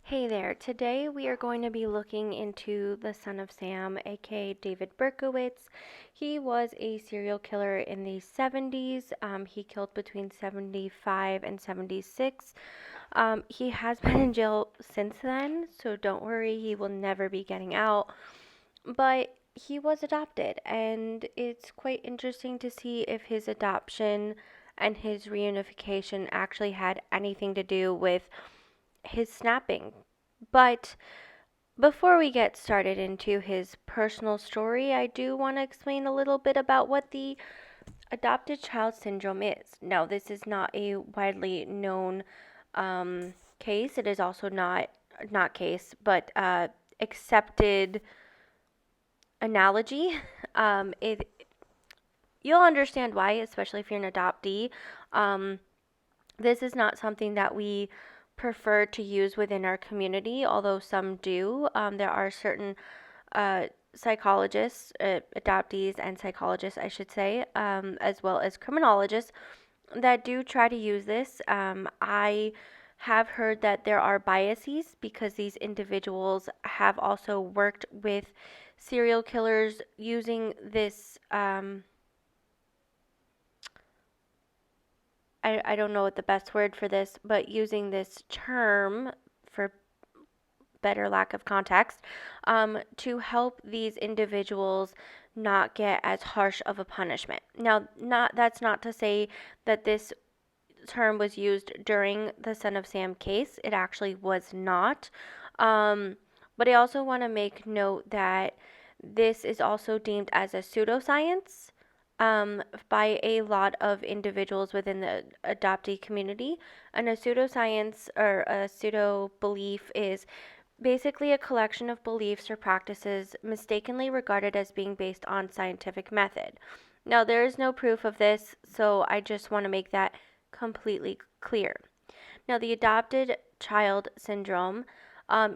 Hey there, today we are going to be looking into the son of Sam, aka David Berkowitz. He was a serial killer in the 70s. He killed between 75 and 76. He has been in jail since then, so don't worry, he will never be getting out. But he was adopted, and it's quite interesting to see if his adoption and his reunification actually had anything to do with his snapping. But before we get started into his personal story, I do want to explain a little bit about what the adopted child syndrome is. Now, this is not a widely known case. It is also not case, but accepted analogy. It You'll understand why, especially if you're an adoptee. Um, this is not something that we prefer to use within our community, although some do. There are certain psychologists, adoptees, and psychologists, I should say, as well as criminologists that do try to use this. I have heard that there are biases because these individuals have also worked with serial killers using this. I don't know what the best word for this, but using this term for better lack of context, to help these individuals not get as harsh of a punishment. Now, that's not to say that this term was used during the Son of Sam case. It actually was not. But I also want to make note that this is also deemed as a pseudoscience by a lot of individuals within the adoptee community. And a pseudoscience or a pseudo belief is basically a collection of beliefs or practices mistakenly regarded as being based on scientific method. Now, there is no proof of this, so I just want to make that completely clear. Now, the adopted child syndrome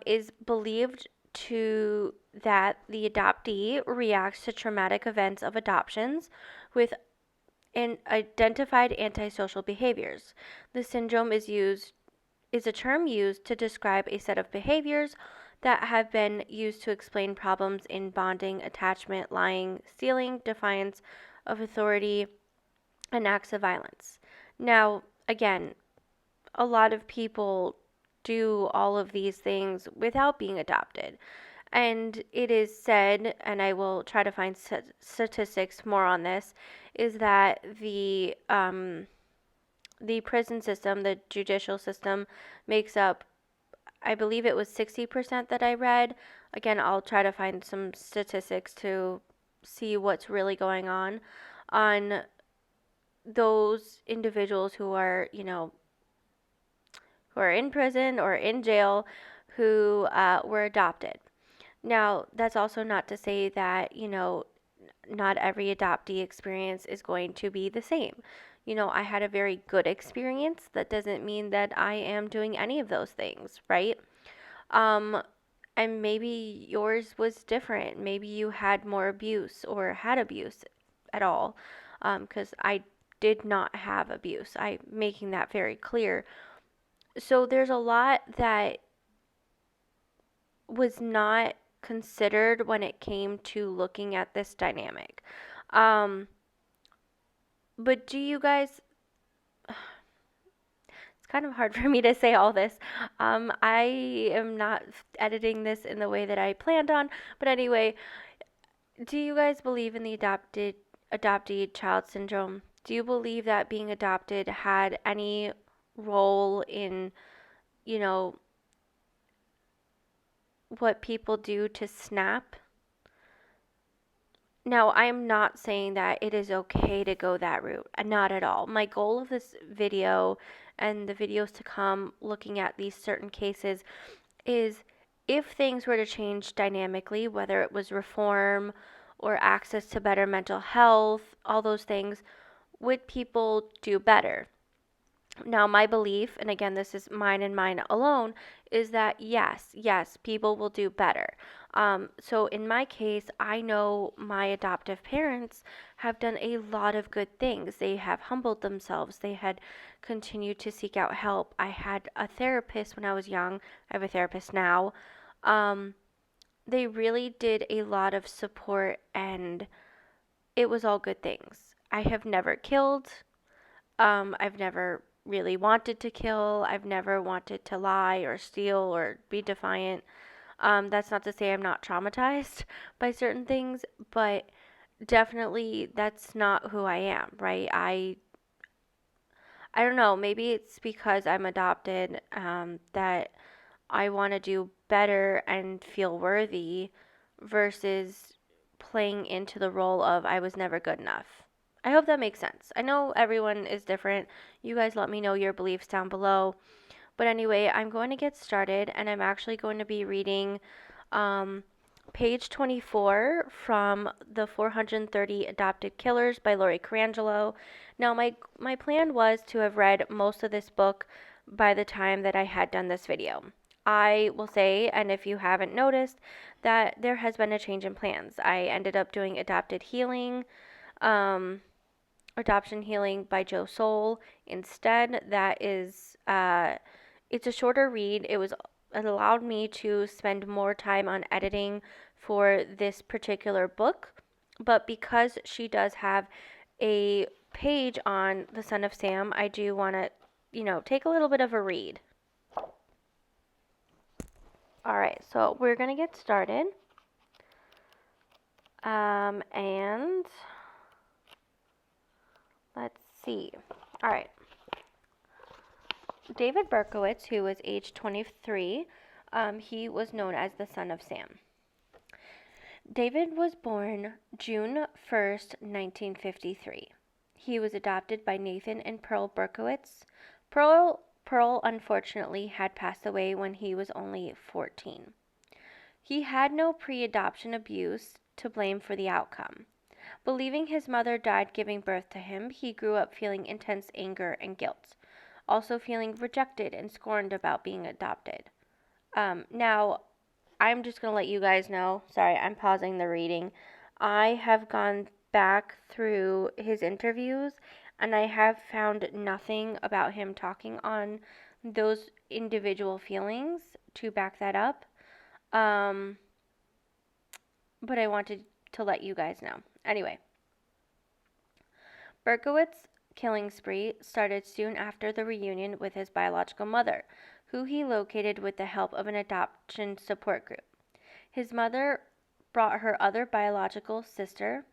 is believed to that the adoptee reacts to traumatic events of adoptions with identified antisocial behaviors. The syndrome is a term used to describe a set of behaviors that have been used to explain problems in bonding, attachment, lying, stealing, defiance of authority, and acts of violence. Now, again, a lot of people do all of these things without being adopted. And it is said, and I will try to find statistics more on this, is that the prison system, the judicial system, makes up, I believe it was 60% that I read. Again, I'll try to find some statistics to see what's really going on those individuals who are, who are in prison or in jail who were adopted. Now, that's also not to say that, not every adoptee experience is going to be the same. I had a very good experience. That doesn't mean that I am doing any of those things, right? Um, and maybe yours was different. Maybe you had more abuse or had abuse at all, because I did not have abuse. I'm making that very clear. So there's a lot that was not considered when it came to looking at this dynamic. Um, but do you guys, it's kind of hard for me to say all this. I am not editing this in the way that I planned on, but anyway, do you guys believe in the adoptee child syndrome? Do you believe that being adopted had any role in, you know, what people do to snap? Now, I'm not saying that it is okay to go that route, not at all. My goal of this video and the videos to come looking at these certain cases is if things were to change dynamically, whether it was reform or access to better mental health, all those things, would people do better? Now, my belief, and again, this is mine and mine alone, is that yes, people will do better. So in my case, I know my adoptive parents have done a lot of good things. They have humbled themselves. They had continued to seek out help. I had a therapist when I was young. I have a therapist now. Um, they really did a lot of support, and it was all good things. I have never killed. I've never really wanted to kill. I've never wanted to lie or steal or be defiant. That's not to say I'm not traumatized by certain things, but definitely that's not who I am, right? I don't know, maybe it's because I'm adopted, that I want to do better and feel worthy versus playing into the role of I was never good enough. I hope that makes sense. I know everyone is different. You guys let me know your beliefs down below. But anyway, I'm going to get started and I'm actually going to be reading um, page 24 from The 430 Adopted Killers by Lori Carangelo. Now, my plan was to have read most of this book by the time that I had done this video. I will say, and if you haven't noticed, that there has been a change in plans. I ended up doing um, Adoption Healing by Joe Soul instead. That is, it's a shorter read. It allowed me to spend more time on editing for this particular book, but because she does have a page on the Son of Sam, I do want to, take a little bit of a read. All right, so we're going to get started. And let's see. All right. David Berkowitz, who was age 23, he was known as the Son of Sam. David was born June 1st, 1953. He was adopted by Nathan and Pearl Berkowitz. Pearl unfortunately had passed away when he was only 14. He had no pre-adoption abuse to blame for the outcome. Believing his mother died giving birth to him, he grew up feeling intense anger and guilt, also feeling rejected and scorned about being adopted. Now, I'm just going to let you guys know. Sorry, I'm pausing the reading. I have gone back through his interviews and I have found nothing about him talking on those individual feelings to back that up. But I wanted to let you guys know. Anyway, Berkowitz's killing spree started soon after the reunion with his biological mother, who he located with the help of an adoption support group. His mother brought her other biological child,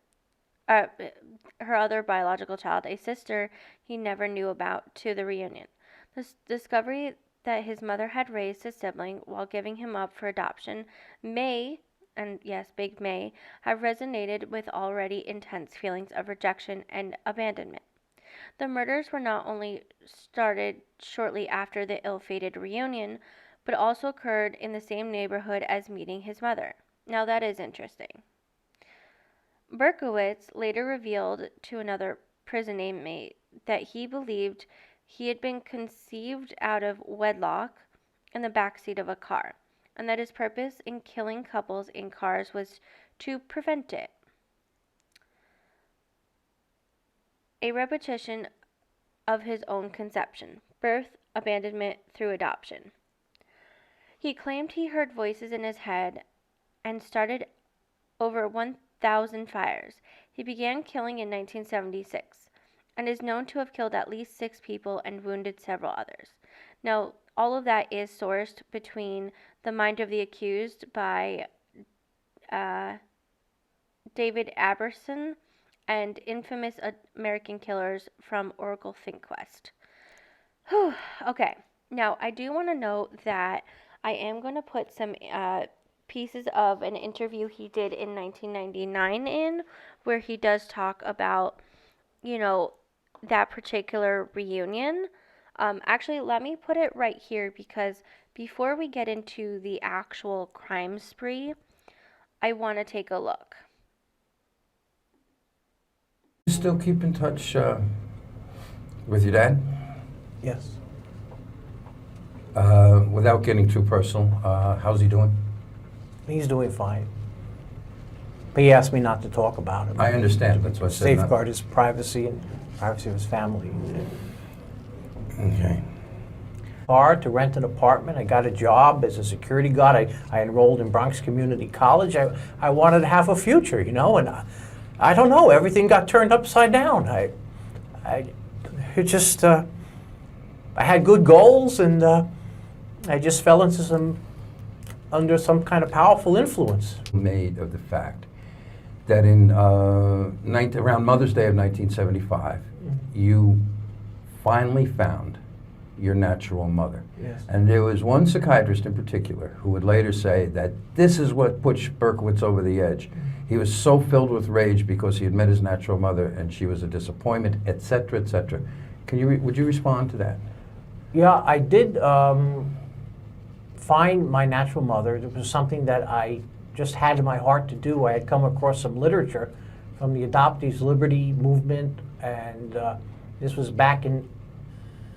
a sister he never knew about, to the reunion. The discovery that his mother had raised his sibling while giving him up for adoption may, and yes, big may, have resonated with already intense feelings of rejection and abandonment. The murders were not only started shortly after the ill-fated reunion, but also occurred in the same neighborhood as meeting his mother. Now that is interesting. Berkowitz later revealed to another prison inmate that he believed he had been conceived out of wedlock in the backseat of a car, and that his purpose in killing couples in cars was to prevent it. A repetition of his own conception, birth, abandonment through adoption. He claimed he heard voices in his head and started over 1,000 fires. He began killing in 1976 and is known to have killed at least 6 people and wounded several others. Now, all of that is sourced between The Mind of the Accused by David Aberson and Infamous American Killers from Oracle ThinkQuest. Whew, okay, now I do want to note that I am going to put some pieces of an interview he did in 1999 in, where he does talk about, that particular reunion. Actually, let me put it right here because before we get into the actual crime spree, I want to take a look. You still keep in touch with your dad? Yes. Without getting too personal, how's he doing? He's doing fine. But he asked me not to talk about him. I understand. That's what I said. Safeguard his privacy and privacy of his family. Okay. Hard to rent an apartment. I got a job as a security guard. I enrolled in Bronx Community College. I wanted to have a future, you know, and I don't know. Everything got turned upside down. I it just, I had good goals, and I just fell into under some kind of powerful influence. Made of the fact that in around Mother's Day of 1975, you finally found your natural mother. Yes. And there was one psychiatrist in particular who would later say that this is what pushed Berkowitz over the edge. He was so filled with rage because he had met his natural mother and she was a disappointment, etc., etc. Would you respond to that? Yeah, I did find my natural mother. It was something that I just had in my heart to do. I had come across some literature from the Adoptees liberty movement, and this was back in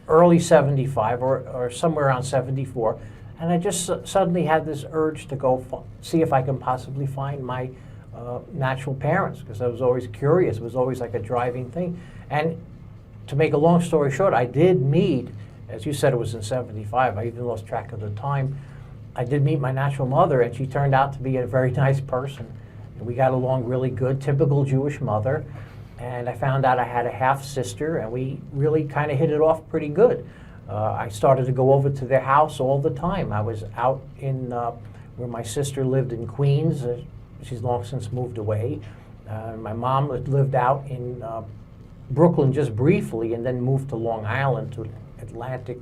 early 75 or somewhere around 74. And I just suddenly had this urge to go see if I can possibly find my natural parents, because I was always curious. It was always like a driving thing. And to make a long story short, I did meet, as you said, it was in 75. I even lost track of the time. I did meet my natural mother, and she turned out to be a very nice person. And we got along really good, typical Jewish mother. And I found out I had a half sister, and we really kind of hit it off pretty good. I started to go over to their house all the time. I was out in where my sister lived in Queens. She's long since moved away. My mom lived out in Brooklyn just briefly, and then moved to Long Island, to Atlantic,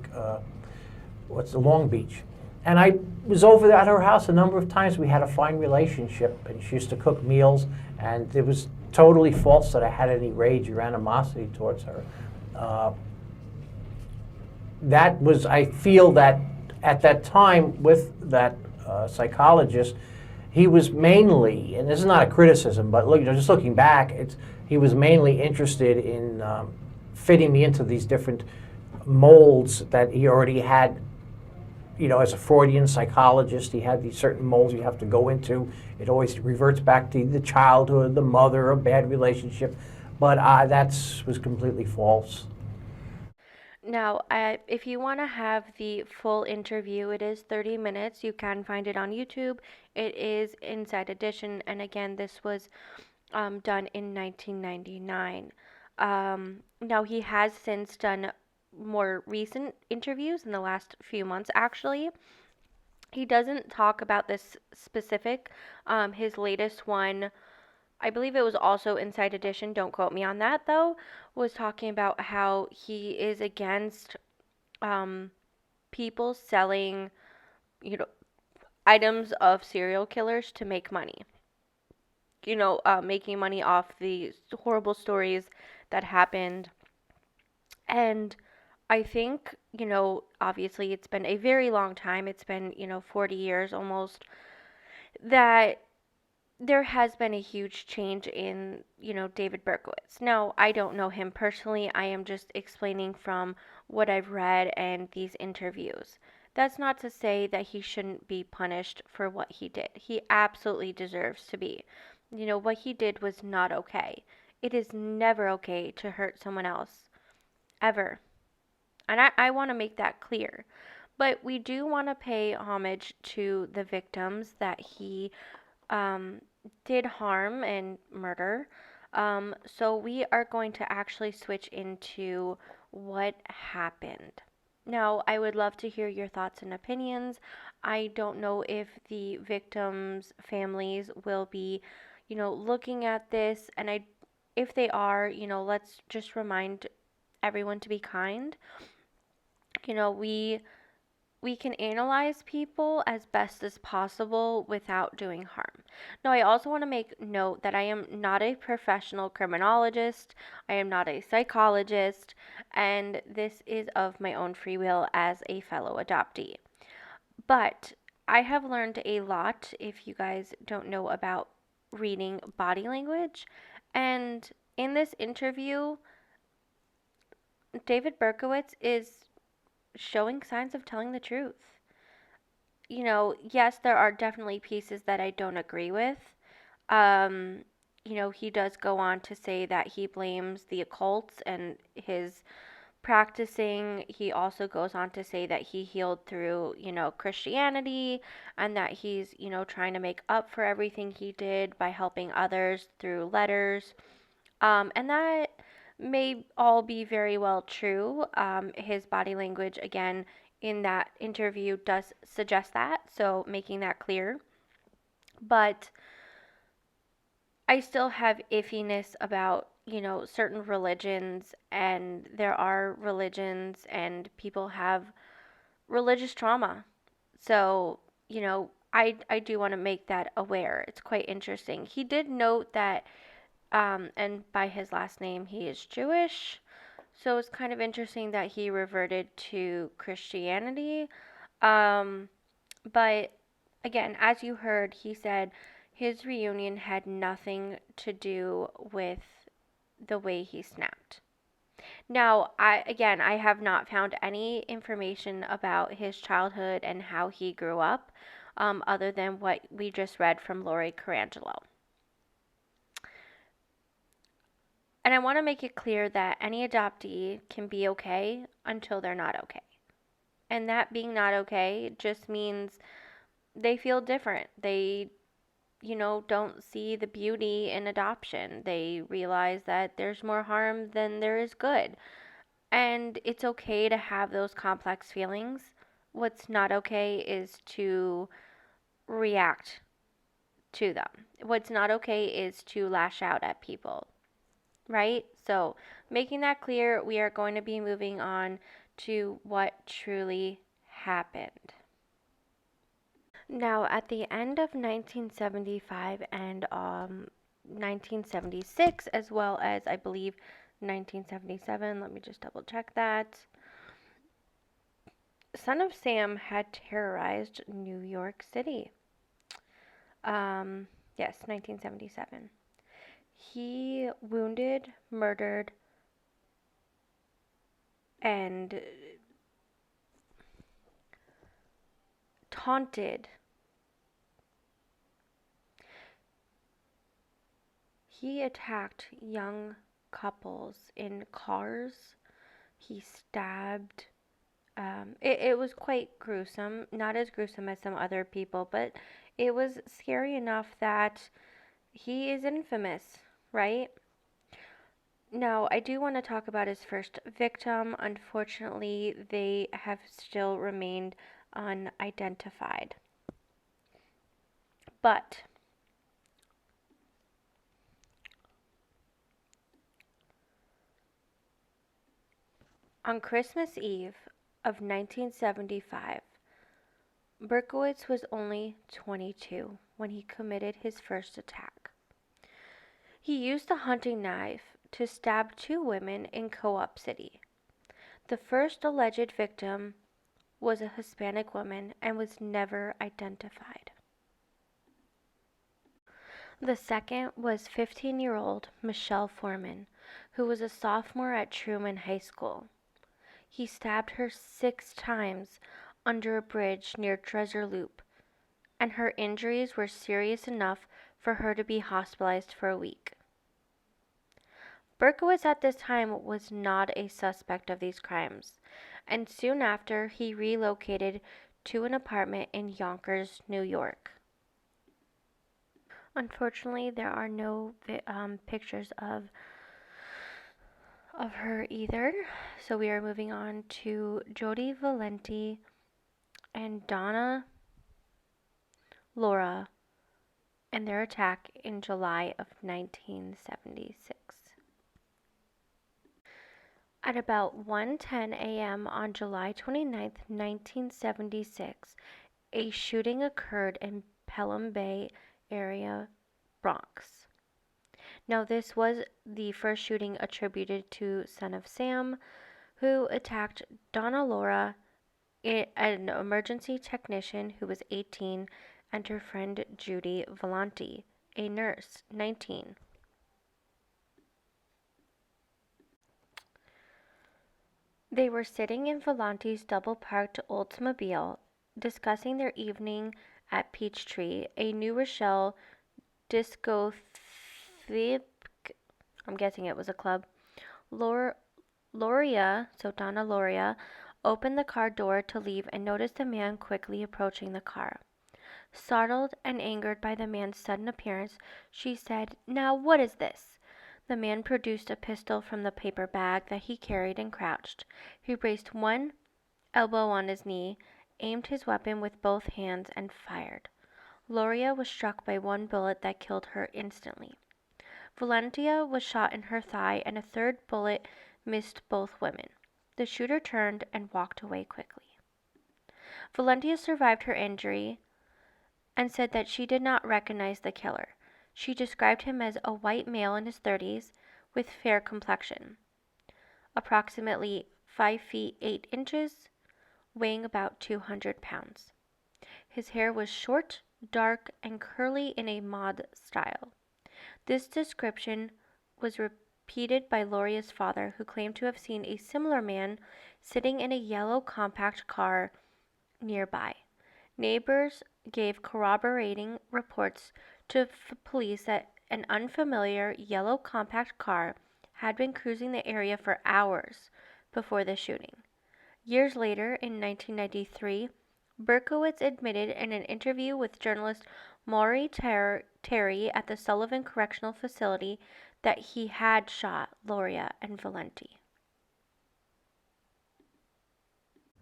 Long Beach. And I was over at her house a number of times. We had a fine relationship, and she used to cook meals, and it was totally false that I had any rage or animosity towards her. I feel that at that time with that psychologist, he was mainly, and this is not a criticism, but just looking back, he was mainly interested in fitting me into these different molds that he already had. As a Freudian psychologist, he had these certain molds you have to go into. It always reverts back to the childhood, the mother, a bad relationship, but that was completely false. Now, if you want to have the full interview, it is 30 minutes. You can find it on YouTube. It is Inside Edition, and again, this was done in 1999. Now, he has since done more recent interviews in the last few months, actually. He doesn't talk about this specific. His latest one, I believe it was also Inside Edition, don't quote me on that though, was talking about how he is against people selling, you know, items of serial killers to make money. Making money off the horrible stories that happened. And I think, obviously it's been a very long time. It's been, 40 years almost, that there has been a huge change in, David Berkowitz. Now, I don't know him personally. I am just explaining from what I've read and these interviews. That's not to say that he shouldn't be punished for what he did. He absolutely deserves to be. What he did was not okay. It is never okay to hurt someone else, ever. And I want to make that clear. But we do want to pay homage to the victims that he um, did harm and murder. So we are going to actually switch into what happened. Now, I would love to hear your thoughts and opinions. I don't know if the victims' families will be, looking at this, and if they are, let's just remind everyone to be kind. You know, we can analyze people as best as possible without doing harm. Now, I also want to make note that I am not a professional criminologist, I am not a psychologist, and this is of my own free will as a fellow adoptee. But I have learned a lot if you guys don't know about reading body language. And in this interview, David Berkowitz is showing signs of telling the truth. Yes, there are definitely pieces that I don't agree with. Um, he does go on to say that he blames the occults and his practicing. He also goes on to say that he healed through, Christianity, and that he's, trying to make up for everything he did by helping others through letters. And that may all be very well true. His body language, again, in that interview does suggest that, so making that clear. But I still have iffiness about, certain religions, and there are religions, and people have religious trauma. So, I do want to make that aware. It's quite interesting. He did note that, and by his last name, he is Jewish. So it's kind of interesting that he reverted to Christianity. Um, but again, as you heard, he said his reunion had nothing to do with the way he snapped. Now, I have not found any information about his childhood and how he grew up, other than what we just read from Lori Carangelo. And I want to make it clear that any adoptee can be okay until they're not okay. And that being not okay just means they feel different. They, don't see the beauty in adoption. They realize that there's more harm than there is good. And it's okay to have those complex feelings. What's not okay is to react to them. What's not okay is to lash out at people, right? So, making that clear, we are going to be moving on to what truly happened. Now, at the end of 1975 and 1976, as well as I believe 1977, let me just double check that. Son of Sam had terrorized New York City. Yes, 1977. He wounded, murdered, and taunted. He attacked young couples in cars. He stabbed. It was quite gruesome. Not as gruesome as some other people, but it was scary enough that he is infamous, right? Now, I do want to talk about his first victim. Unfortunately, they have still remained unidentified. But on Christmas Eve of 1975, Berkowitz was only 22 when he committed his first attack. He used a hunting knife to stab two women in Co-op City. The first alleged victim was a Hispanic woman and was never identified. The second was 15-year-old Michelle Foreman, who was a sophomore at Truman High School. He stabbed her 6 times under a bridge near Treasure Loop, and her injuries were serious enough for her to be hospitalized for a week. Berkowitz at this time was not a suspect of these crimes, and soon after he relocated to an apartment in Yonkers, New York. Unfortunately, there are no pictures of her either, so we are moving on to Jody Valenti and Donna Laura and their attack in July of 1976. At about 1:10 a.m. on July 29, 1976, a shooting occurred in Pelham Bay area, Bronx. Now, this was the first shooting attributed to Son of Sam, who attacked Donna Laura, an emergency technician who was 18, and her friend Judy Valenti, a nurse, 19. They were sitting in Volante's double-parked Oldsmobile, discussing their evening at Peachtree, a New Rochelle discotheque. I'm guessing it was a club. Loria, so Donna Loria, opened the car door to leave and noticed a man quickly approaching the car. Startled and angered by the man's sudden appearance, she said, "Now what is this?" The man produced a pistol from the paper bag that he carried and crouched. He braced one elbow on his knee, aimed his weapon with both hands, and fired. Loria was struck by one bullet that killed her instantly. Valentia was shot in her thigh, and a third bullet missed both women. The shooter turned and walked away quickly. Valentia survived her injury and said that she did not recognize the killer. She described him as a white male in his 30s with fair complexion, approximately 5 feet 8 inches, weighing about 200 pounds. His hair was short, dark, and curly in a mod style. This description was repeated by Loria's father, who claimed to have seen a similar man sitting in a yellow compact car nearby. Neighbors gave corroborating reports to police that an unfamiliar yellow compact car had been cruising the area for hours before the shooting. Years later, in 1993, Berkowitz admitted in an interview with journalist Maury Terry at the Sullivan Correctional Facility that he had shot Loria and Valenti.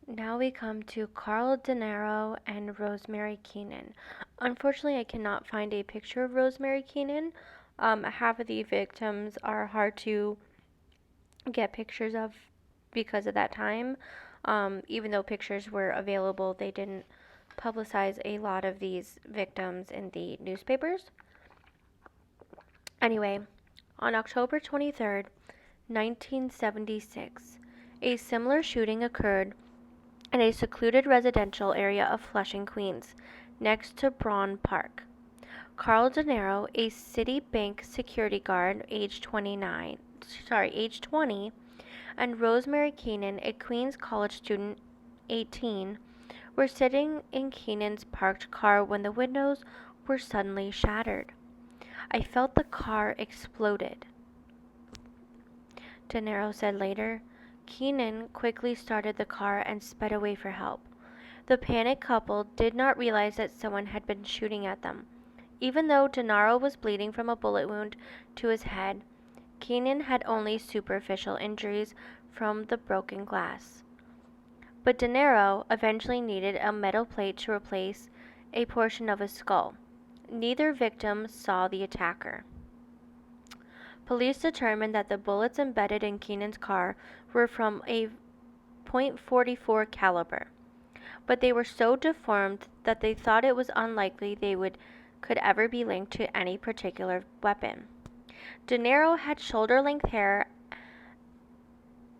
Now we come to Carl De Niro and Rosemary Keenan. Unfortunately, I cannot find a picture of Rosemary Keenan. Half of the victims are hard to get pictures of because of that time. Even though pictures were available, they didn't publicize a lot of these victims in the newspapers. Anyway, on October 23rd, 1976, a similar shooting occurred in a secluded residential area of Flushing, Queens, next to Braun Park. Carl De Niro, a Citibank security guard, age 20, and Rosemary Keenan, a Queens College student, 18, were sitting in Keenan's parked car when the windows were suddenly shattered. "I felt the car exploded," De Niro said later. Keenan quickly started the car and sped away for help. The panicked couple did not realize that someone had been shooting at them. Even though De Niro was bleeding from a bullet wound to his head, Keenan had only superficial injuries from the broken glass. But De Niro eventually needed a metal plate to replace a portion of his skull. Neither victim saw the attacker. Police determined that the bullets embedded in Keenan's car were from a .44 caliber, but they were so deformed that they thought it was unlikely they could ever be linked to any particular weapon. De Niro had shoulder-length hair,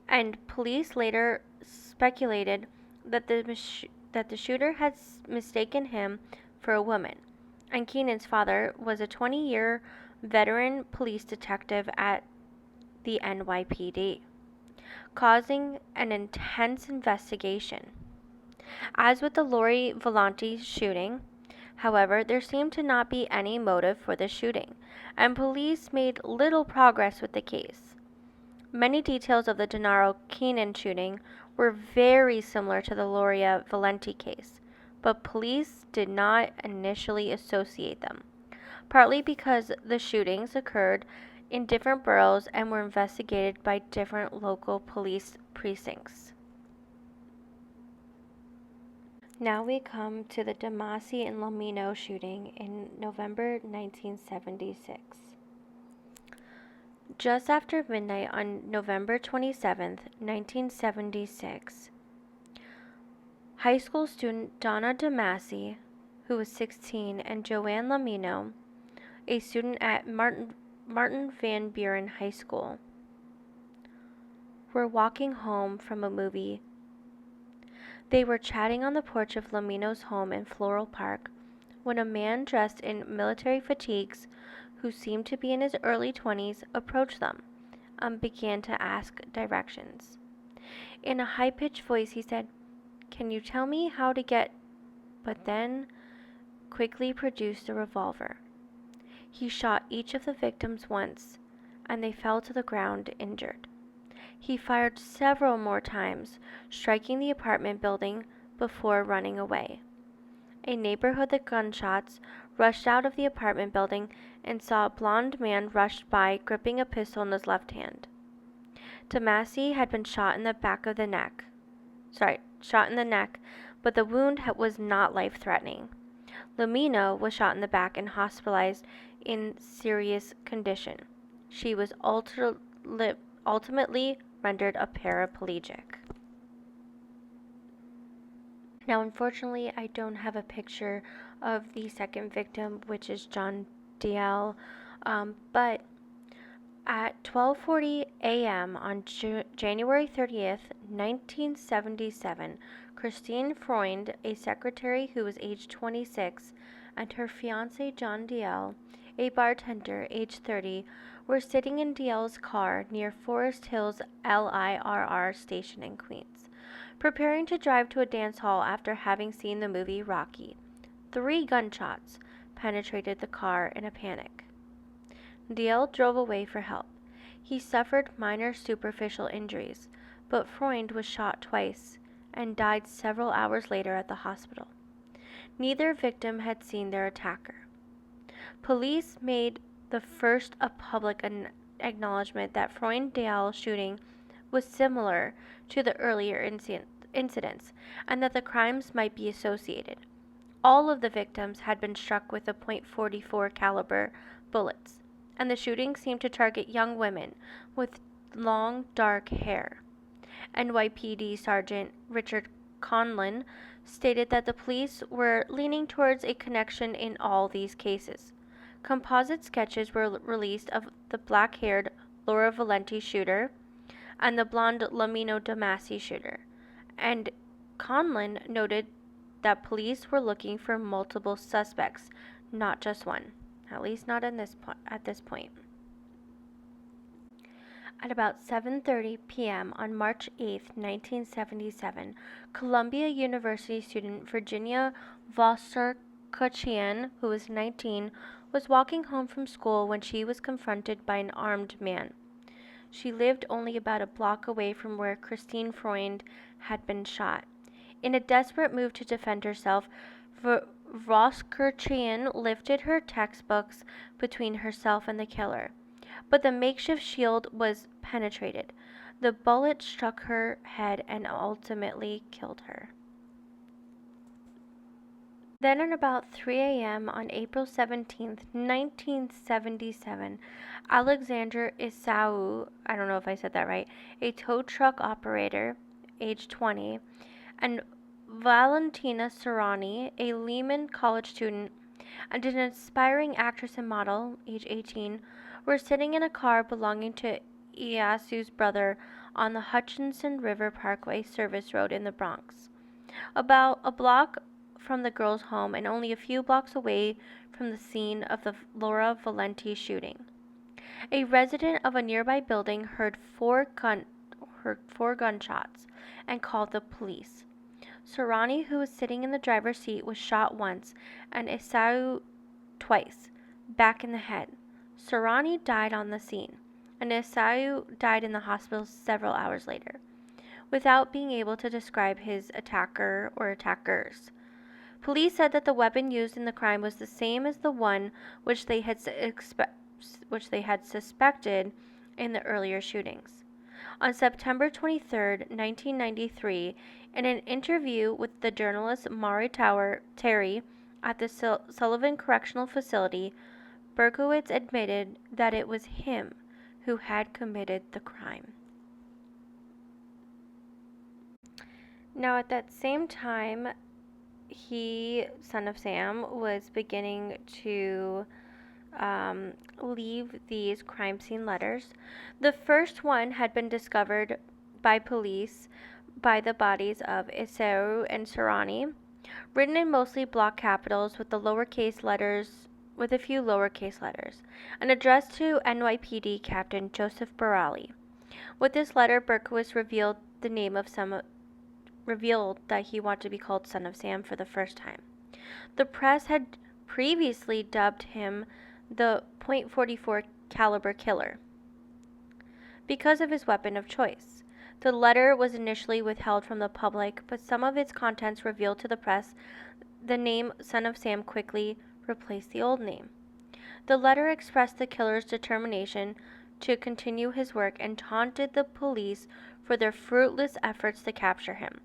and police later speculated that the shooter had mistaken him for a woman, and Keenan's father was a 20-year veteran police detective at the NYPD, causing an intense investigation. As with the Lori Valenti shooting, however, there seemed to not be any motive for the shooting, and police made little progress with the case. Many details of the De Niro Keenan shooting were very similar to the Loria Valenti case, but police did not initially associate them, partly because the shootings occurred in different boroughs and were investigated by different local police precincts. Now we come to the Demasi and Lamino shooting in November 1976. Just after midnight on November 27, 1976, high school student Donna Demasi, who was 16, and Joanne Lamino, a student at Martin Van Buren High School, were walking home from a movie. They were chatting on the porch of Lamino's home in Floral Park when a man dressed in military fatigues, who seemed to be in his early 20s, approached them and began to ask directions. In a high-pitched voice, he said, "Can you tell me how to get—" but then quickly produced a revolver. He shot each of the victims once, and they fell to the ground injured. He fired several more times, striking the apartment building before running away. A neighbor heard the gunshots, rushed out of the apartment building, and saw a blond man rush by gripping a pistol in his left hand. Demasi had been shot in the neck, but the wound was not life-threatening. Lamino was shot in the back and hospitalized in serious condition. She was ultimately rendered a paraplegic. Now, unfortunately, I don't have a picture of the second victim, which is John DL, but at 12:40 a.m. on January 30th, 1977, Christine Freund, a secretary who was aged 26, and her fiancé John DL, a bartender aged 30, were sitting in DL's car near Forest Hills LIRR station in Queens, preparing to drive to a dance hall after having seen the movie Rocky. 3 gunshots penetrated the car in a panic. DL drove away for help. He suffered minor superficial injuries, but Freund was shot twice and died several hours later at the hospital. Neither victim had seen their attacker. Police made the first a public acknowledgement that Freund-DL shooting was similar to the earlier incidents, and that the crimes might be associated. All of the victims had been struck with a .44 caliber bullets, and the shooting seemed to target young women with long, dark hair. NYPD Sergeant Richard Conlon stated that the police were leaning towards a connection in all these cases. Composite sketches were released of the black-haired Laura Valenti shooter and the blonde Lamino Demasi shooter, and Conlon noted that police were looking for multiple suspects, not just one, at least not at this point. At about 7:30 p.m. on March 8, 1977, Columbia University student Virginia Vossarkachian, who was 19, was walking home from school when she was confronted by an armed man. She lived only about a block away from where Christine Freund had been shot. In a desperate move to defend herself, Vossarkachian lifted her textbooks between herself and the killer, but the makeshift shield was penetrated. The bullet struck her head and ultimately killed her. Then at about 3 a.m. on April 17, 1977, Alexander Isau, I don't know if I said that right, a tow truck operator, age 20, and Valentina Serrani, a Lehman College student, and an aspiring actress and model, age 18, were sitting in a car belonging to Iyasu's brother on the Hutchinson River Parkway service road in the Bronx, about a block from the girl's home and only a few blocks away from the scene of the Laura Valenti shooting. A resident of a nearby building heard four gunshots and called the police. Serrani, who was sitting in the driver's seat, was shot once and Isau twice, back in the head. Serrani died on the scene, and Isau died in the hospital several hours later, without being able to describe his attacker or attackers. Police said that the weapon used in the crime was the same as the one which they had suspected in the earlier shootings. On September 23, 1993, in an interview with the journalist Maury Terry at the Sullivan Correctional Facility, Berkowitz admitted that it was him who had committed the crime. Now, at that same time, he, son of Sam, was beginning to leave these crime scene letters. The first one had been discovered by police by the bodies of Isau and Serrani, written in mostly block capitals with a few lowercase letters, and addressed to NYPD Captain Joseph Barali. With this letter, Berkowitz revealed the name of some revealed that he wanted to be called Son of Sam for the first time. The press had previously dubbed him the .44 caliber killer because of his weapon of choice. The letter was initially withheld from the public, but some of its contents revealed to the press the name Son of Sam quickly replaced the old name. The letter expressed the killer's determination to continue his work and taunted the police for their fruitless efforts to capture him.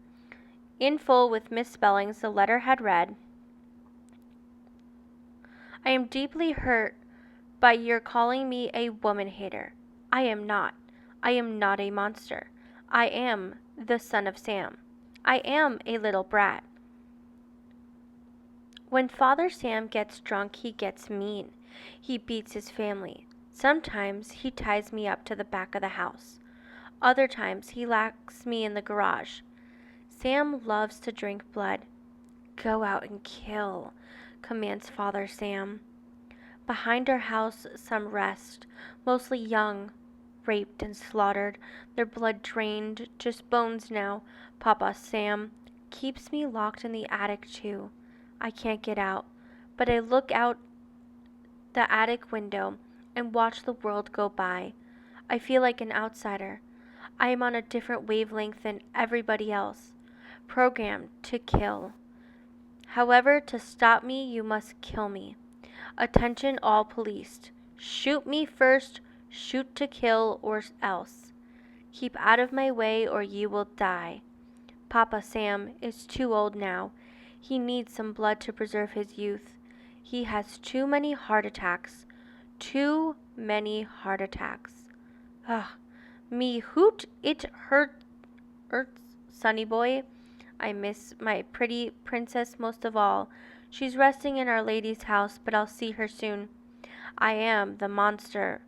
In full, with misspellings, the letter had read, "I am deeply hurt by your calling me a woman hater. I am not. I am not a monster. I am the Son of Sam. I am a little brat. When Father Sam gets drunk, he gets mean. He beats his family. Sometimes he ties me up to the back of the house. Other times he locks me in the garage. Sam loves to drink blood. Go out and kill," commands Father Sam. Behind our house some rest, mostly young, raped and slaughtered, their blood drained, just bones now. Papa Sam keeps me locked in the attic too. I can't get out, but I look out the attic window and watch the world go by. I feel like an outsider. I am on a different wavelength than everybody else, programmed to kill. However, to stop me, you must kill me. Attention all police. Shoot me first, shoot to kill, or else. Keep out of my way or you will die. Papa Sam is too old now. He needs some blood to preserve his youth. He has too many heart attacks. Too many heart attacks. Ugh, me hoot, it hurts, sonny boy. I miss my pretty princess most of all. She's resting in Our Lady's house, but I'll see her soon. I am the monster,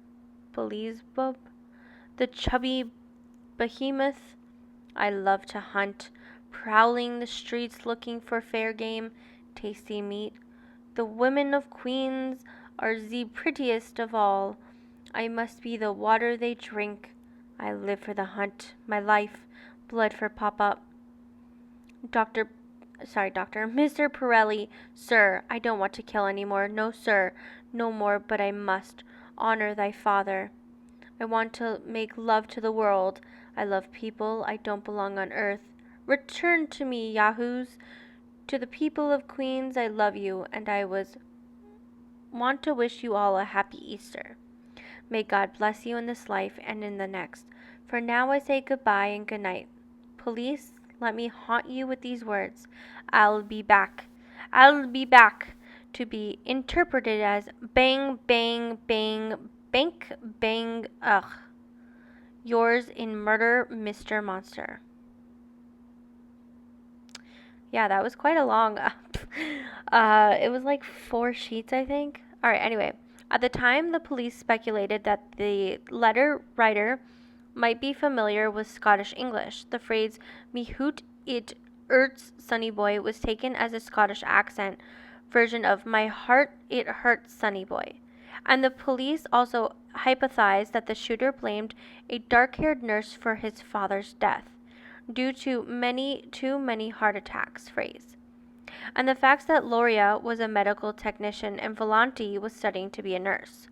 Beelzebub, the chubby behemoth. I love to hunt, prowling the streets looking for fair game, tasty meat. The women of Queens are the prettiest of all. I must be the water they drink. I live for the hunt, my life, blood for Papa. Doctor, Mr. Pirelli, sir, I don't want to kill any more. No, sir, no more, but I must honor thy father. I want to make love to the world. I love people. I don't belong on earth. Return to me, yahoos. To the people of Queens, I love you, and I want to wish you all a happy Easter. May God bless you in this life and in the next. For now I say goodbye and good night. Police, let me haunt you with these words. I'll be back. I'll be back. To be interpreted as bang, bang, bang, bank, bang, ugh. Yours in murder, Mr. Monster. Yeah, that was quite a long it was like 4 sheets, I think. Alright, anyway. At the time, the police speculated that the letter writer might be familiar with Scottish English. The phrase, "Me hoot it hurts, sonny boy," was taken as a Scottish accent version of "My heart it hurts, sonny boy." And the police also hypothesized that the shooter blamed a dark-haired nurse for his father's death, due to too many heart attacks phrase, and the fact that Loria was a medical technician and Volanti was studying to be a nurse.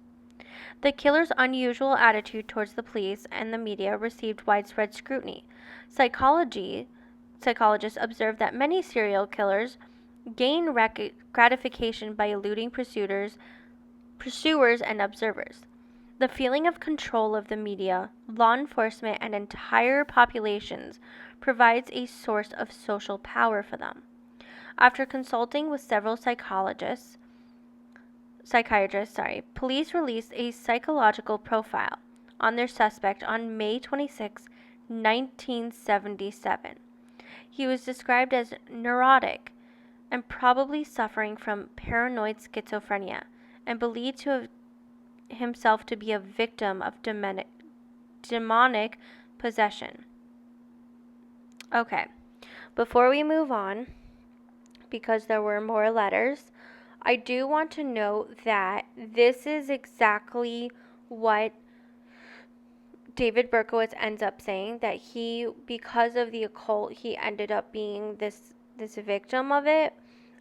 The killer's unusual attitude towards the police and the media received widespread scrutiny. Psychologists observed that many serial killers gain gratification by eluding pursuers and observers. The feeling of control of the media, law enforcement, and entire populations provides a source of social power for them. After consulting with several psychiatrists, police released a psychological profile on their suspect on May 26, 1977. He was described as neurotic and probably suffering from paranoid schizophrenia, and believed to have himself to be a victim of demonic possession. Okay, before we move on, because there were more letters, I do want to note that this is exactly what David Berkowitz ends up saying that because of the occult, he ended up being this victim of it.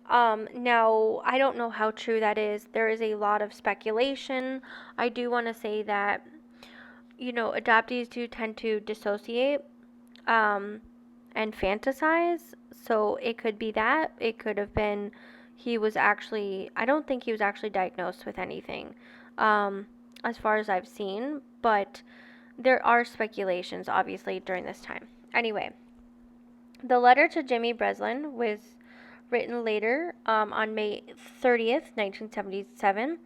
Now, I don't know how true that is. There is a lot of speculation. I do want to say that, adoptees do tend to dissociate and fantasize. So it could be that. It could have been I don't think he was actually diagnosed with anything, as far as I've seen. But there are speculations, obviously, during this time. Anyway, the letter to Jimmy Breslin was written later on May 30th, 1977.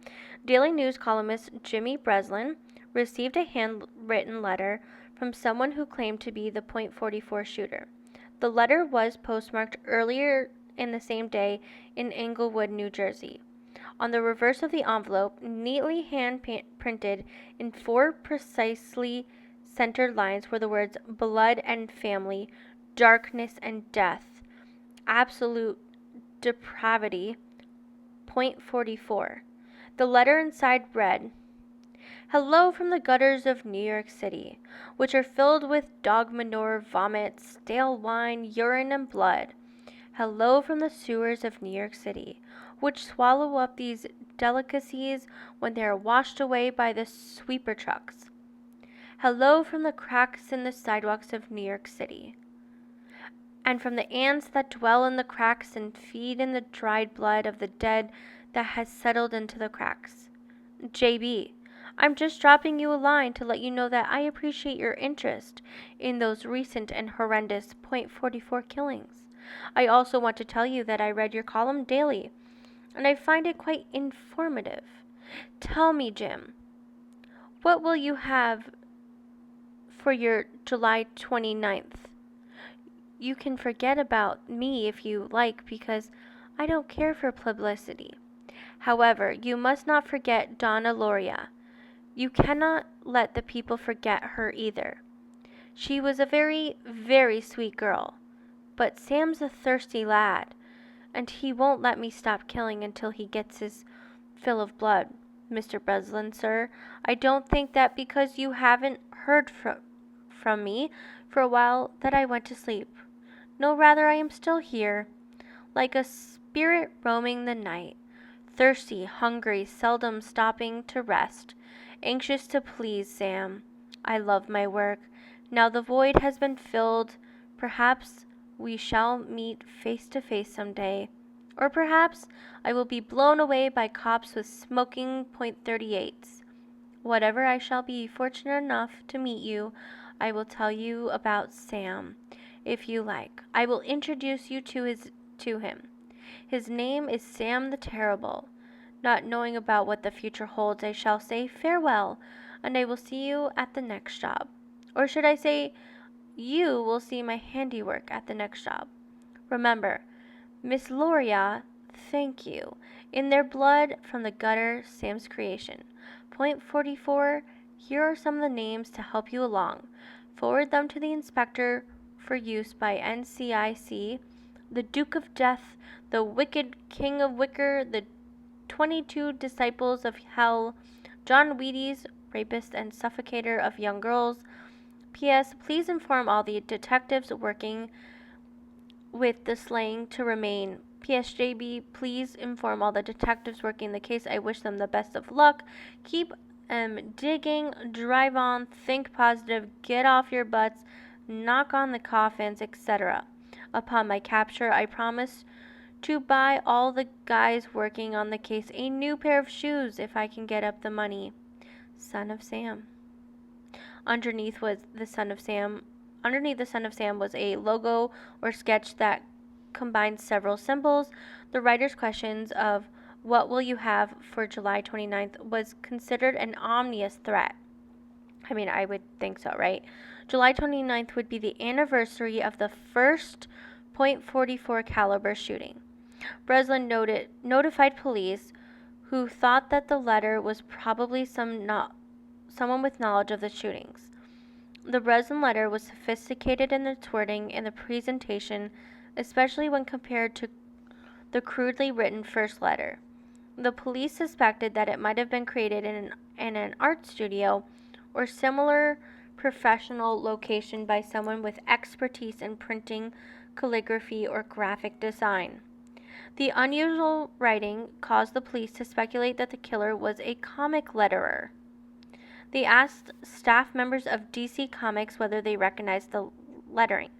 Daily News columnist Jimmy Breslin received a handwritten letter from someone who claimed to be the .44 shooter. The letter was postmarked earlier in the same day in Englewood, New Jersey. On the reverse of the envelope, neatly hand-printed in 4 precisely centered lines, were the words blood and family, darkness and death, absolute depravity, .44. The letter inside read, "Hello from the gutters of New York City, which are filled with dog manure, vomit, stale wine, urine, and blood. Hello from the sewers of New York City, which swallow up these delicacies when they are washed away by the sweeper trucks. Hello from the cracks in the sidewalks of New York City, and from the ants that dwell in the cracks and feed in the dried blood of the dead that has settled into the cracks. JB, I'm just dropping you a line to let you know that I appreciate your interest in those recent and horrendous .44 killings. I also want to tell you that I read your column daily, and I find it quite informative. Tell me, Jim, what will you have for your July 29th? You can forget about me if you like, because I don't care for publicity. However, you must not forget Donna Loria. You cannot let the people forget her either. She was a very, very sweet girl. But Sam's a thirsty lad, and he won't let me stop killing until he gets his fill of blood. Mr. Breslin, sir, I don't think that because you haven't heard from me for a while that I went to sleep. No, rather I am still here, like a spirit roaming the night, thirsty, hungry, seldom stopping to rest, anxious to please Sam. I love my work. Now the void has been filled. Perhaps we shall meet face to face some day, or perhaps I will be blown away by cops with smoking .38s. Whatever, I shall be fortunate enough to meet you. I will tell you about Sam, if you like. I will introduce you to him. His name is Sam the Terrible. Not knowing about what the future holds, I shall say farewell, and I will see you at the next job. Or should I say, you will see my handiwork at the next job. Remember, Miss Loria, thank you. In their blood, from the gutter, Sam's creation. .44, here are some of the names to help you along. Forward them to the inspector for use by NCIC, the Duke of Death, the Wicked King of Wicker, the 22 Disciples of Hell, John Wheaties, rapist and suffocator of young girls. P.S. Please inform all the detectives working with the slaying to remain. P.S. JB, please inform all the detectives working the case. I wish them the best of luck. Keep digging, drive on, think positive, get off your butts, knock on the coffins, etc. Upon my capture, I promise to buy all the guys working on the case a new pair of shoes if I can get up the money. Son of Sam. Underneath the Son of Sam was a logo or sketch that combined several symbols. The writer's questions of what will you have for July 29th was considered an ominous threat. I mean, I would think so, right? July 29th would be the anniversary of the first .44 caliber shooting. Breslin notified police, who thought that the letter was probably someone with knowledge of the shootings. The Breslin letter was sophisticated in its wording and the presentation, especially when compared to the crudely written first letter. The police suspected that it might have been created in an art studio or similar professional location by someone with expertise in printing, calligraphy, or graphic design. The unusual writing caused the police to speculate that the killer was a comic letterer. They asked staff members of DC Comics whether they recognized the lettering.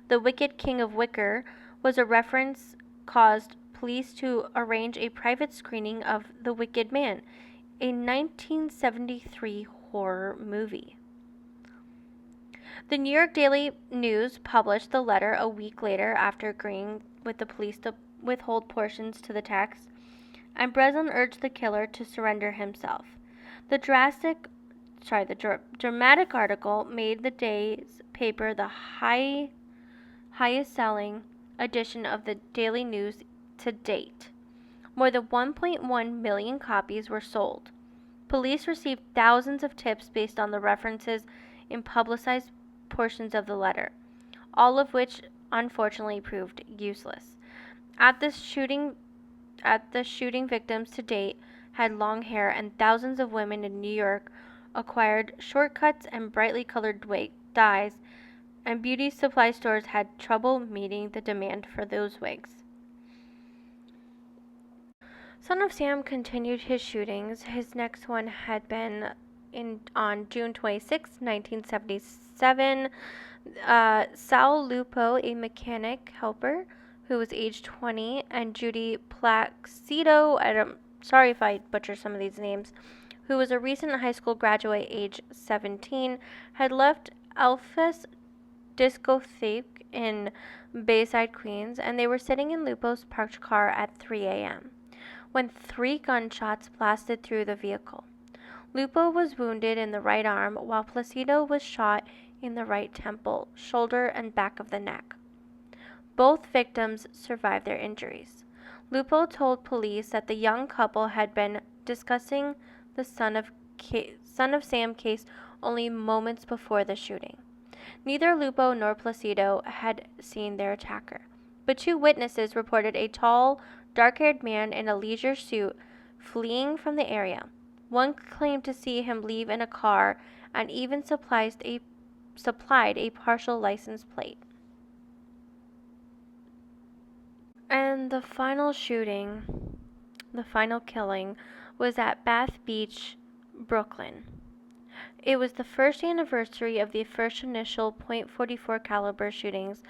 The Wicked King of Wicker was a reference caused police to arrange a private screening of The Wicked Man, a 1973 horror movie. The New York Daily News published the letter a week later after agreeing with the police to withhold portions to the text, and Breslin urged the killer to surrender himself. The dramatic article made the day's paper the highest selling edition of the Daily News to date. More than 1.1 million copies were sold. Police received thousands of tips based on the references in publicized portions of the letter, all of which unfortunately proved useless. At the shooting, victims to date had long hair, and thousands of women in New York acquired shortcuts and brightly colored dyes, and beauty supply stores had trouble meeting the demand for those wigs. Son of Sam continued his shootings. His next one had been on June 26, 1977. Sal Lupo, a mechanic helper who was age 20, and Judy Placido, sorry if I butcher some of these names, who was a recent high school graduate, age 17, had left Alphas Discotheque in Bayside, Queens, and they were sitting in Lupo's parked car at 3 a.m. when 3 gunshots blasted through the vehicle. Lupo was wounded in the right arm, while Placido was shot in the right temple, shoulder, and back of the neck. Both victims survived their injuries. Lupo told police that the young couple had been discussing the Son of Sam case only moments before the shooting. Neither Lupo nor Placido had seen their attacker, but 2 witnesses reported a tall, dark-haired man in a leisure suit fleeing from the area. One claimed to see him leave in a car and even supplied a partial license plate. And the final killing, was at Bath Beach, Brooklyn. It was the first anniversary of the first initial .44 caliber shootings.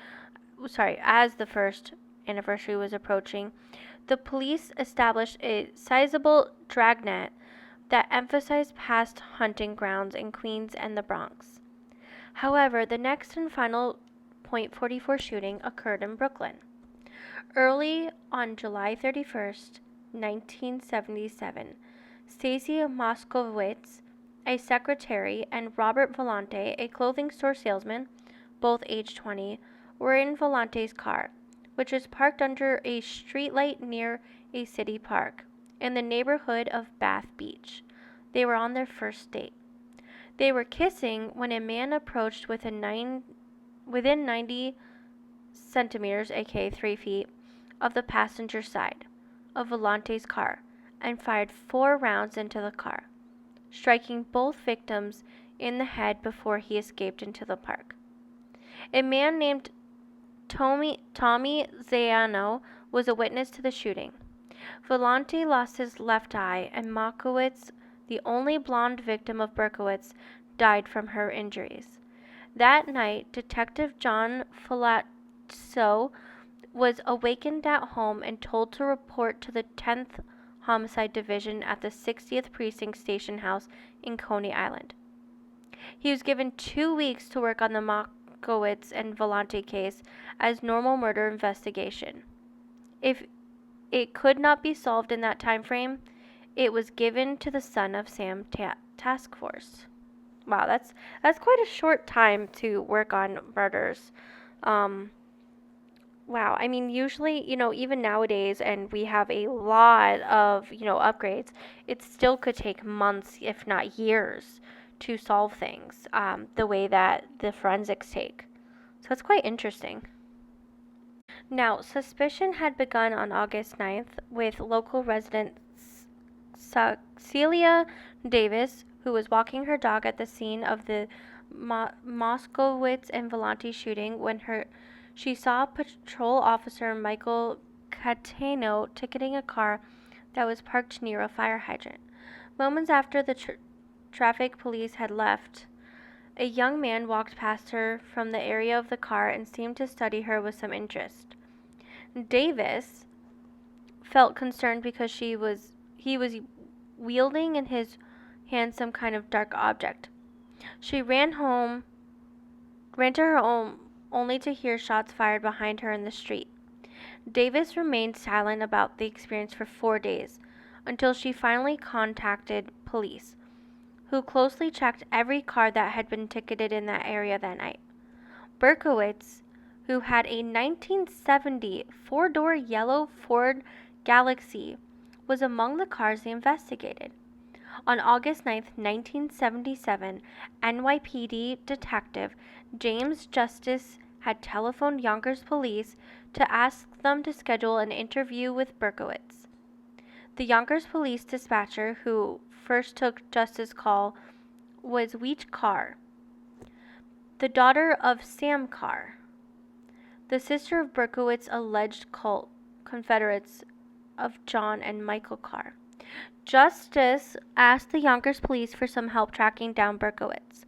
As the first anniversary was approaching, the police established a sizable dragnet that emphasized past hunting grounds in Queens and the Bronx. However, the next and final .44 shooting occurred in Brooklyn. Early on July 31st, 1977, Stacy Moskowitz, a secretary, and Robert Volante, a clothing store salesman, both age 20, were in Volante's car, which was parked under a streetlight near a city park in the neighborhood of Bath Beach. They were on their first date. They were kissing when a man approached within 90 centimeters, aka 3 feet, of the passenger side of Volante's car and fired 4 rounds into the car, striking both victims in the head before he escaped into the park. A man named Tommy Zaiano was a witness to the shooting. Volante lost his left eye, and Moskowitz, the only blonde victim of Berkowitz, died from her injuries. That night, Detective John Falazzo was awakened at home and told to report to the 10th Homicide Division at the 60th Precinct Station House in Coney Island. He was given 2 weeks to work on the Moskowitz and Volante case as normal murder investigation. If it could not be solved in that time frame, it was given to the Son of Sam task force. Wow, that's quite a short time to work on murders. Wow, I mean, usually, even nowadays, and we have a lot of, upgrades, it still could take months, if not years, to solve things, the way that the forensics take. So it's quite interesting. Now, suspicion had begun on August 9th with local resident Celia Davis, who was walking her dog at the scene of the Moskowitz and Volante shooting when she saw patrol officer Michael Catano ticketing a car that was parked near a fire hydrant. Moments after the traffic police had left, a young man walked past her from the area of the car and seemed to study her with some interest. Davis felt concerned because he was wielding in his hand some kind of dark object. She ran to her home only to hear shots fired behind her in the street. Davis remained silent about the experience for 4 days, until she finally contacted police, who closely checked every car that had been ticketed in that area that night. Berkowitz, who had a 1970 four-door yellow Ford Galaxy, was among the cars they investigated. On August 9, 1977, NYPD detective James Justice had telephoned Yonkers police to ask them to schedule an interview with Berkowitz. The Yonkers police dispatcher who first took Justice's call was Wheat Carr, the daughter of Sam Carr, the sister of Berkowitz's alleged cult confederates of John and Michael Carr. Justice asked the Yonkers police for some help tracking down Berkowitz.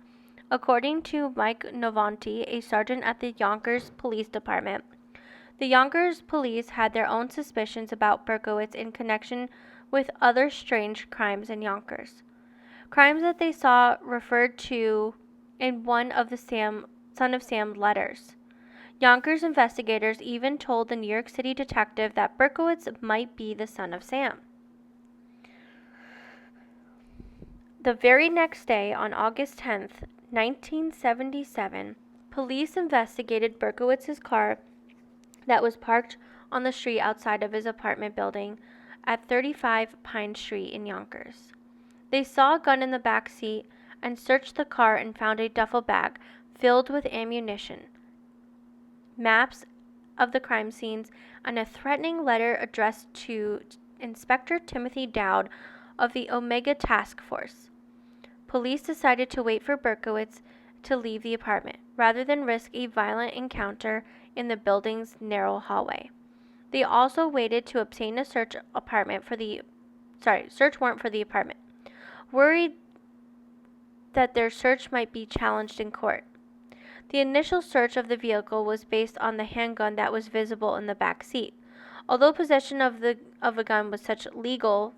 According to Mike Novanti, a sergeant at the Yonkers Police Department, the Yonkers police had their own suspicions about Berkowitz in connection with other strange crimes in Yonkers. Crimes that they saw referred to in one of the Son of Sam letters. Yonkers investigators even told the New York City detective that Berkowitz might be the son of Sam. The very next day, on August 10th, 1977, police investigated Berkowitz's car that was parked on the street outside of his apartment building at 35 Pine Street in Yonkers. They saw a gun in the back seat and searched the car and found a duffel bag filled with ammunition, maps of the crime scenes, and a threatening letter addressed to Inspector Timothy Dowd of the Omega Task Force. Police decided to wait for Berkowitz to leave the apartment, rather than risk a violent encounter in the building's narrow hallway. They also waited to obtain a search warrant for the apartment, worried that their search might be challenged in court. The initial search of the vehicle was based on the handgun that was visible in the back seat. Although possession of a gun was such legal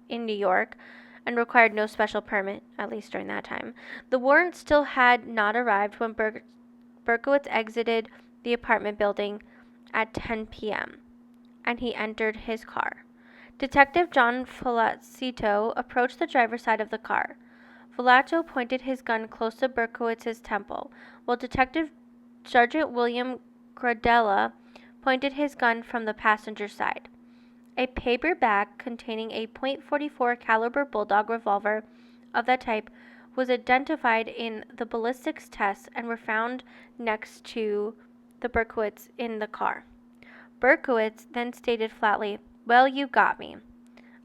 in New York and required no special permit, at least during that time, the warrant still had not arrived when Berkowitz exited the apartment building at 10 p.m., and he entered his car. Detective John Falacito approached the driver's side of the car. Falacito pointed his gun close to Berkowitz's temple, while Detective Sergeant William Gradella pointed his gun from the passenger side. A paper bag containing a .44 caliber bulldog revolver of that type was identified in the ballistics tests and were found next to the Berkowitz in the car. Berkowitz then stated flatly, "Well, you got me,"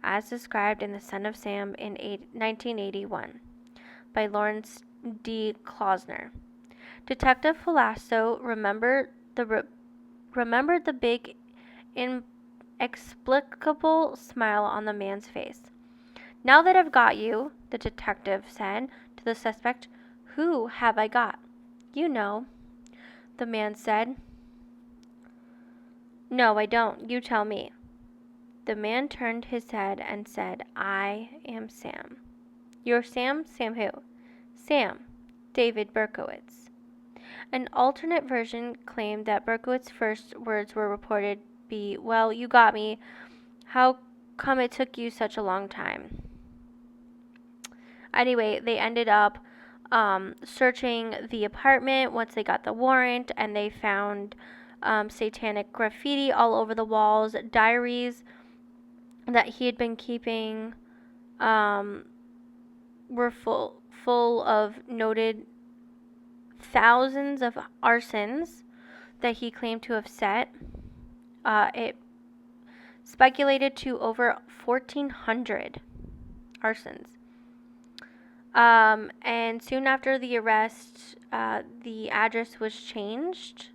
as described in The Son of Sam in 1981 by Lawrence D. Klausner. Detective Falasso remembered the big, inexplicable smile on the man's face. "Now that I've got you," the detective said to the suspect, "who have I got?" "You know," the man said. "No, I don't. You tell me." The man turned his head and said, "I am Sam." "You're Sam? Sam who?" "Sam. David Berkowitz." An alternate version claimed that Berkowitz's first words were reported be, "Well, you got me. How come it took you such a long time?" Anyway, they ended up searching the apartment once they got the warrant, and they found satanic graffiti all over the walls, diaries that he had been keeping were full of noted thousands of arsons that he claimed to have set. It speculated to over 1,400 arsons. And soon after the arrest, the address was changed.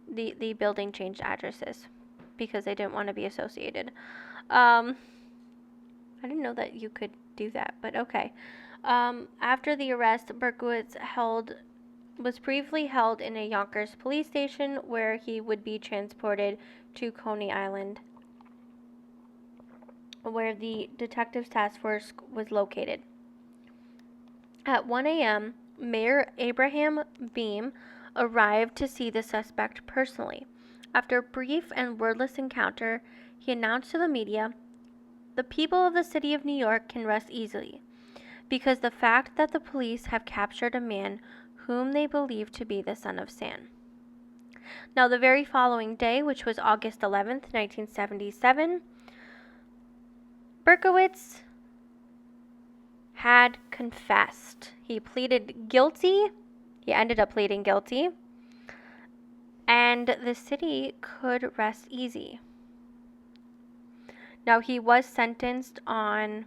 The building changed addresses because they didn't want to be associated. I didn't know that you could do that, but okay. After the arrest, Berkowitz was briefly held in a Yonkers police station where he would be transported to Coney Island, where the detectives task force was located. At 1 a.m., Mayor Abraham Beam arrived to see the suspect personally. After a brief and wordless encounter, he announced to the media, "The people of the city of New York can rest easily, because the fact that the police have captured a man whom they believe to be the son of Sam." Now, the very following day, which was August 11th, 1977, Berkowitz had confessed. He pleaded guilty. He ended up pleading guilty. And the city could rest easy. Now, he was sentenced in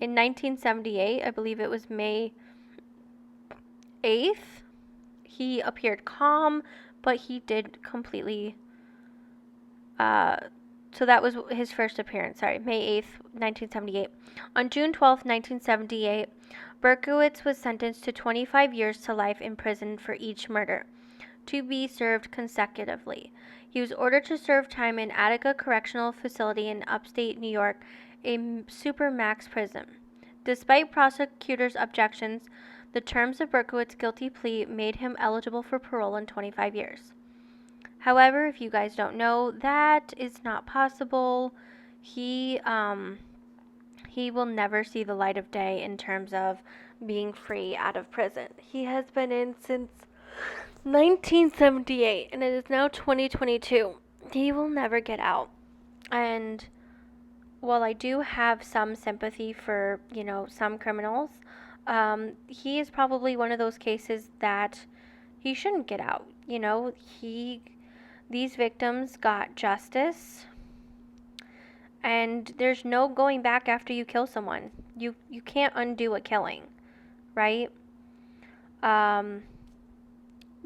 1978, I believe it was May 8th. He appeared calm, but he did completely, so that was his first appearance, May 8th, 1978. On June 12th, 1978, Berkowitz was sentenced to 25 years to life in prison for each murder, to be served consecutively. He was ordered to serve time in Attica Correctional Facility in upstate New York, a supermax prison. Despite prosecutors' objections, the terms of Berkowitz's guilty plea made him eligible for parole in 25 years. However, if you guys don't know, that is not possible. He will never see the light of day in terms of being free out of prison. He has been in since 1978, and it is now 2022. He will never get out. And while I do have some sympathy for, some criminals, he is probably one of those cases that he shouldn't get out. These victims got justice, and there's no going back after you kill someone. You can't undo a killing, right?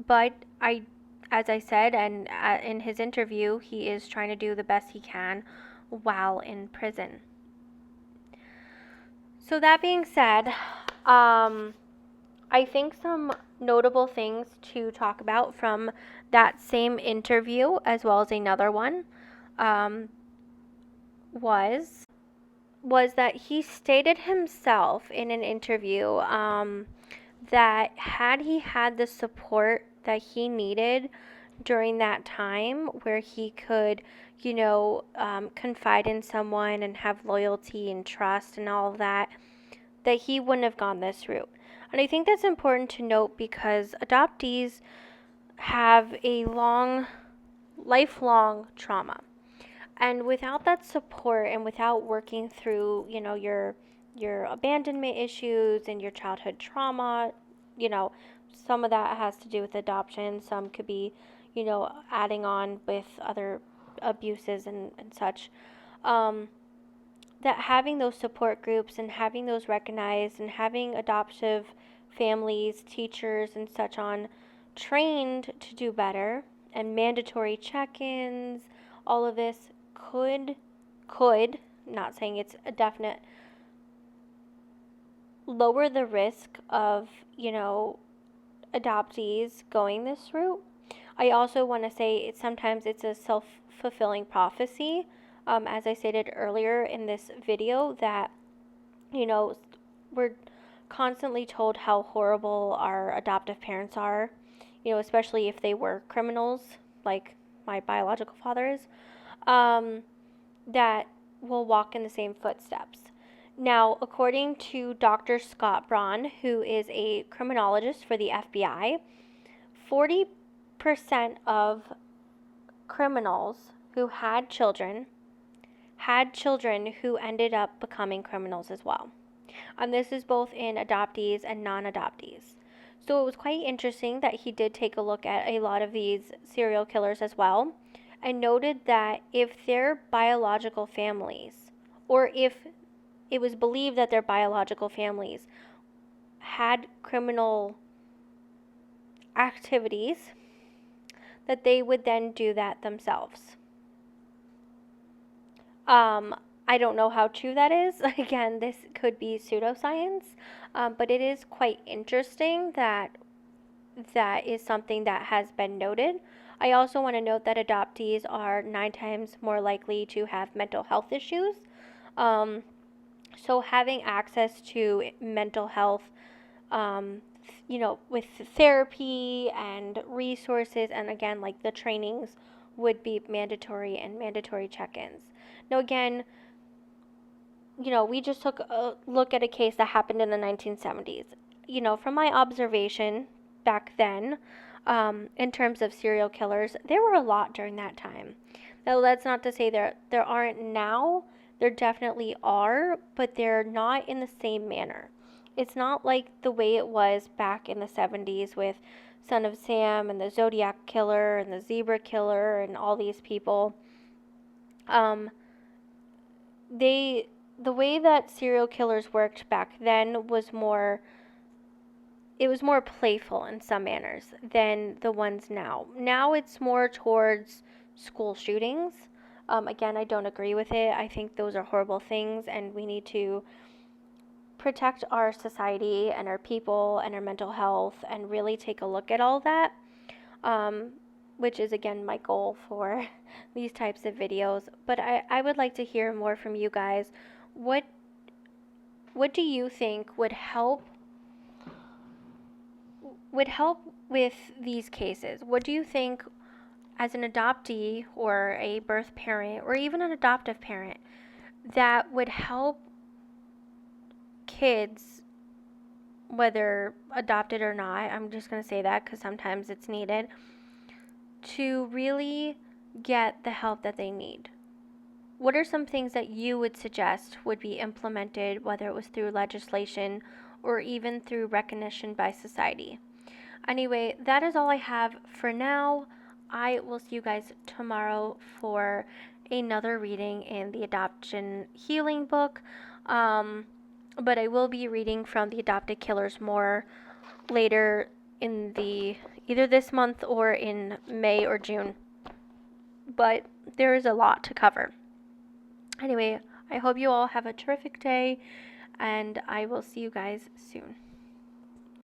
But as I said, and in his interview, he is trying to do the best he can while in prison. So that being said, I think some notable things to talk about from that same interview, as well as another one, was that he stated himself in an interview that had he had the support that he needed during that time, where he could, confide in someone and have loyalty and trust and all of that, that he wouldn't have gone this route. And I think that's important to note because adoptees have a lifelong trauma. And without that support and without working through, your abandonment issues and your childhood trauma, some of that has to do with adoption. Some could be, adding on with other abuses and such. That having those support groups and having those recognized and having adoptive families, teachers, and such on trained to do better, and mandatory check-ins, all of this could, not saying it's a definite, lower the risk of, adoptees going this route. I also want to say sometimes it's a self-fulfilling prophecy. As I stated earlier in this video, that, we're constantly told how horrible our adoptive parents are, especially if they were criminals, like my biological father is, that will walk in the same footsteps. Now, according to Dr. Scott Braun, who is a criminologist for the FBI, 40% of criminals who had children who ended up becoming criminals as well. And this is both in adoptees and non-adoptees. So it was quite interesting that he did take a look at a lot of these serial killers as well, and noted that if their biological families or if it was believed that their biological families had criminal activities, that they would then do that themselves. I don't know how true that is. Again, this could be pseudoscience, but it is quite interesting that that is something that has been noted. I also want to note that adoptees are 9 times more likely to have mental health issues. Um, so having access to mental health, with therapy and resources, and again, like the trainings would be mandatory, and mandatory check-ins. Now, again, we just took a look at a case that happened in the 1970s. From my observation back then, in terms of serial killers, there were a lot during that time. Now, that's not to say there aren't now. There definitely are, but they're not in the same manner. It's not like the way it was back in the 70s with Son of Sam and the Zodiac Killer and the Zebra Killer and all these people. The way that serial killers worked back then was more playful in some manners than the ones now. Now it's more towards school shootings. Again, I don't agree with it. I think those are horrible things, and we need to protect our society and our people and our mental health and really take a look at all that, which is, again, my goal for these types of videos. But I would like to hear more from you guys. What do you think would help with these cases? What do you think, as an adoptee or a birth parent or even an adoptive parent, that would help kids, whether adopted or not, I'm just going to say that because sometimes it's needed, to really get the help that they need? What are some things that you would suggest would be implemented, whether it was through legislation or even through recognition by society? Anyway, that is all I have for now. I will see you guys tomorrow for another reading in the Adoption Healing book. But I will be reading from the Adopted Killers more later in either this month or in May or June. But there is a lot to cover. Anyway, I hope you all have a terrific day, and I will see you guys soon.